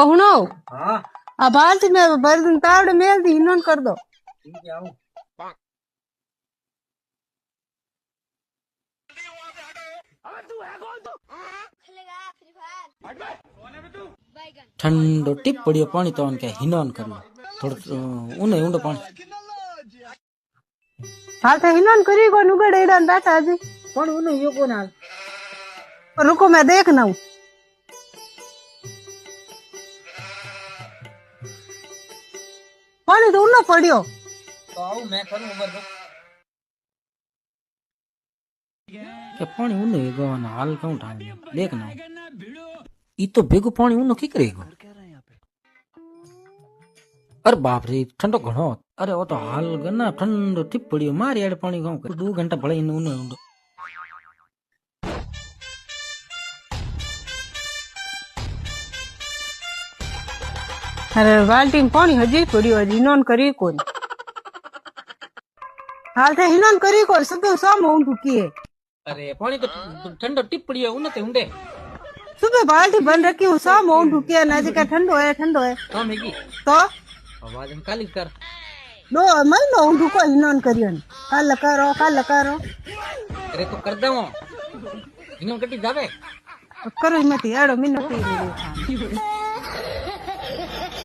कहनो हाँ अब बाल्टी में भर दिन तावड़े मेल दी इन्होंने कर दो। ठीक है आऊं ठंडो टिप पड़ियो पानी तो उनके हिनोन कर लो थोड़ा ऊने ऊंडो पानी हाल तो इन्होंने करी को नुगड़ एड़ा बैठा जी कौन उन्हें यो कौन हाल रुको मैं देखना हूँ पानी तो उन्नो पड़ियो तो आऊं मैं करूं उमर को के पानी ऊने गवाना हाल क्यों ठाने देखना ई तो बेगो पानी ऊनो की करेगो अरे बाप रे ठंडो घणो अरे वो तो हाल गना ठंडो टिप पड़ियो मारी आड़े पानी गाँव कर 2 घंटा भले इन ऊनो ऊंडो अरे बाल्टी में पानी हजी पड़ियो हजी इन्होंने करी कोन हाल तो इन्होंने करी कोन सुबह शाम ऊँट किए अरे पानी तो ठंडो टिप पड़ियो ऊनो ते ऊंडे सुबह बाल्टी बन रखी हूँ शाम ऊँट किया ना जी का ठंडो है काम है की तो आवाज में काली कर 2 महीनो ऊँट को इन्होंने करियो कल करो अरे तो कर देवो इनो कटी जावे करो मत यारो मिनट